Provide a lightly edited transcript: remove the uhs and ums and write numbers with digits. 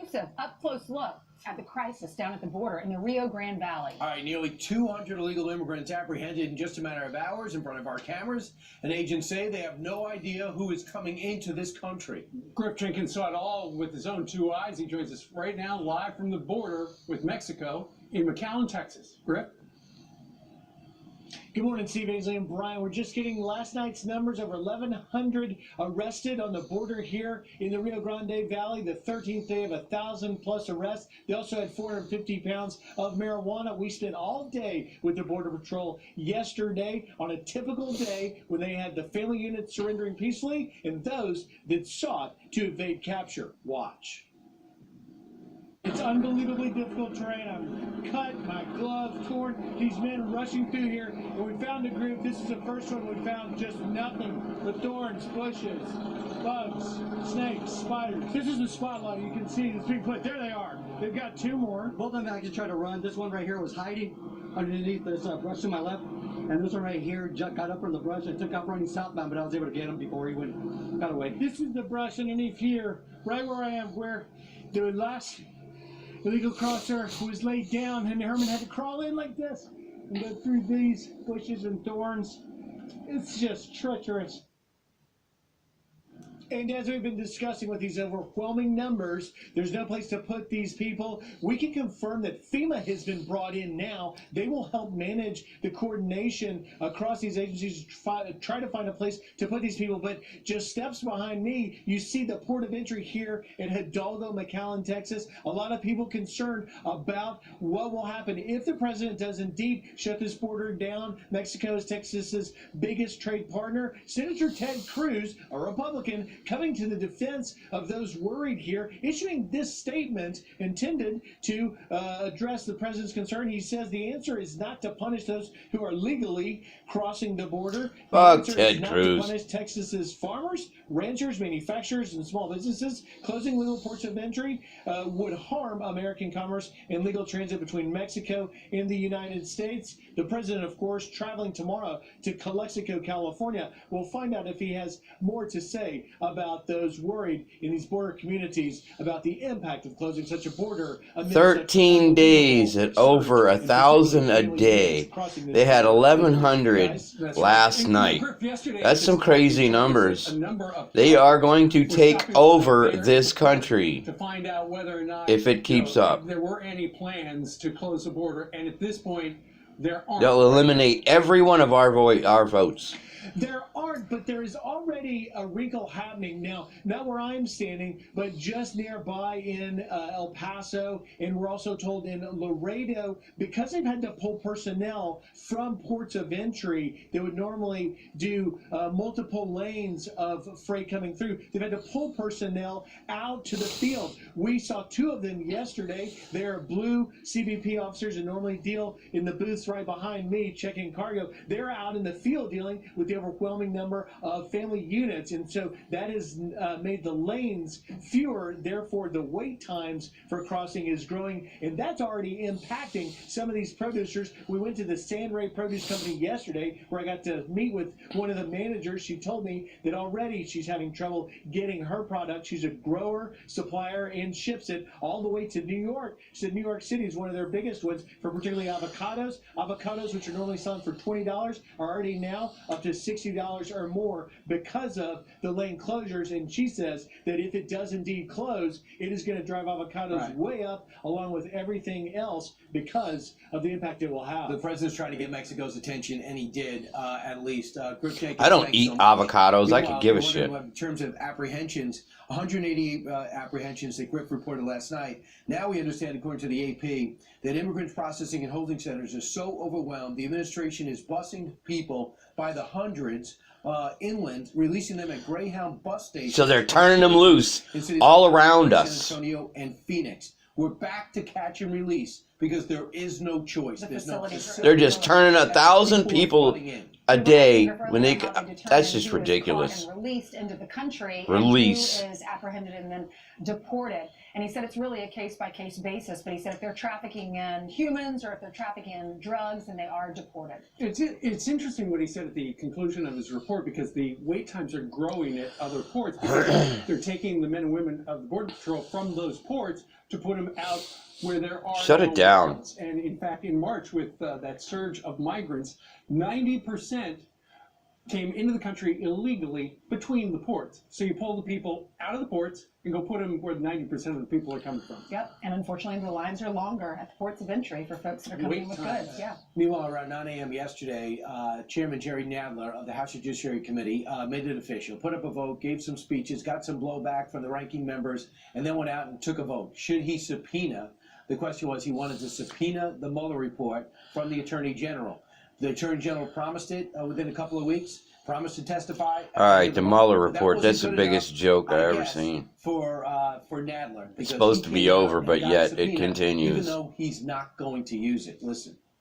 exclusive up-close look at the crisis down at the border in the Rio Grande Valley. All right, nearly 200 illegal immigrants apprehended in just a matter of hours in front of our cameras. And agents say they have no idea who is coming into this country. Griff Jenkins saw it all with his own two eyes. He joins us right now live from the border with Mexico in McAllen, Texas. Griff? Good morning, Steve Ainsley and Brian. We're just getting last night's numbers. Over 1,100 arrested on the border here in the Rio Grande Valley. The 13th day of 1,000+ arrests. They also had 450 pounds of marijuana. We spent all day with the Border Patrol yesterday on a typical day when they had the family units surrendering peacefully and those that sought to evade capture. Watch. It's unbelievably difficult terrain. I'm cut, my gloves torn. These men rushing through here, and we found a group. This is the first one we found. Just nothing but thorns, bushes, bugs, snakes, spiders. This is the spotlight. You can see this big foot. There they are. They've got two more. Both of them actually tried to run. This one right here was hiding underneath this brush to my left, and this one right here got up from the brush and took off running southbound, but I was able to get him before he got away. This is the brush underneath here, right where I am, where the last illegal crosser was laid down, and Herman had to crawl in like this and go through these bushes and thorns. It's just treacherous. And as we've been discussing with these overwhelming numbers, there's no place to put these people. We can confirm that FEMA has been brought in now. They will help manage the coordination across these agencies to try to find a place to put these people. But just steps behind me, you see the port of entry here in Hidalgo, McAllen, Texas. A lot of people concerned about what will happen if the president does indeed shut this border down. Mexico is Texas's biggest trade partner. Senator Ted Cruz, a Republican, coming to the defense of those worried here, issuing this statement intended to address the president's concern. He says the answer is not to punish those who are legally crossing the border. Fuck Ted Cruz. To punish Texas's farmers, ranchers, manufacturers, and small businesses. Closing legal ports of entry would harm American commerce and legal transit between Mexico and the United States. The president, of course, traveling tomorrow to Calexico, California. We'll find out if he has more to say about those worried in these border communities about the impact of closing such a border. 13 days at over 1,000 a day. They had 1,100 last night. That's some crazy numbers. They are going to take over this country to find out whether or not, if it keeps up. There were any plans to close the border, and at this point, there aren't. They'll eliminate every one of our votes. There aren't, but there is already a wrinkle happening now, not where I'm standing, but just nearby in El Paso, and we're also told in Laredo, because they've had to pull personnel from ports of entry that would normally do multiple lanes of freight coming through. They've had to pull personnel out to the field. We saw two of them yesterday. They're blue CBP officers and normally deal in the booths right behind me checking cargo. They're out in the field dealing with the overwhelming number of family units, and so that has made the lanes fewer. Therefore, the wait times for crossing is growing, and that's already impacting some of these producers. We went to the San Ray Produce Company yesterday, where I got to meet with one of the managers. She told me that already she's having trouble getting her product. She's a grower, supplier, and ships it all the way to New York. She said New York City is one of their biggest ones for particularly avocados. Avocados, which are normally selling for $20, are already now up to $60 or more because of the lane closures. And she says that if it does indeed close, it is going to drive avocados way up, along with everything else, because of the impact it will have. The president's trying to get Mexico's attention, and he did, at least. Griff Jenkins, I don't eat avocados. I could give a shit. In terms of apprehensions, 180 apprehensions that Griff reported last night. Now we understand, according to the AP, that immigrants processing and holding centers are so overwhelmed, the administration is busing people by the hundreds inland, releasing them at Greyhound bus stations. So they're turning them loose all around us. San Antonio and Phoenix. We're back to catch and release because there is no choice. There's no They're just turning 1,000 people a day when they. That's just ridiculous. And released into the country. Release. And who is apprehended and then deported. And he said it's really a case-by-case basis, but he said if they're trafficking in humans or if they're trafficking in drugs, then they are deported. It's interesting what he said at the conclusion of his report, because the wait times are growing at other ports because they're taking the men and women of the Border Patrol from those ports to put them out where there are Shut it down. warrants. And in fact, in March, with that surge of migrants, 90% came into the country illegally between the ports. So you pull the people out of the ports and go put them where 90% of the people are coming from. Yep, and unfortunately the lines are longer at the ports of entry for folks that are coming in with Wait time. goods. Yeah. Meanwhile, around 9 a.m. yesterday, Chairman Jerry Nadler of the House Judiciary Committee made it official, put up a vote, gave some speeches, got some blowback from the ranking members, and then went out and took a vote. Should he subpoena? The question was, he wanted to subpoena the Mueller report from the Attorney General. The Attorney General promised it within a couple of weeks, promised to testify. All right, the Mueller That report, wasn't that's the good biggest enough, joke I've I ever guess, seen. For Nadler. It's because supposed he to be came out over, and but got a yet it subpoena, continues. Even though he's not going to use it. Listen.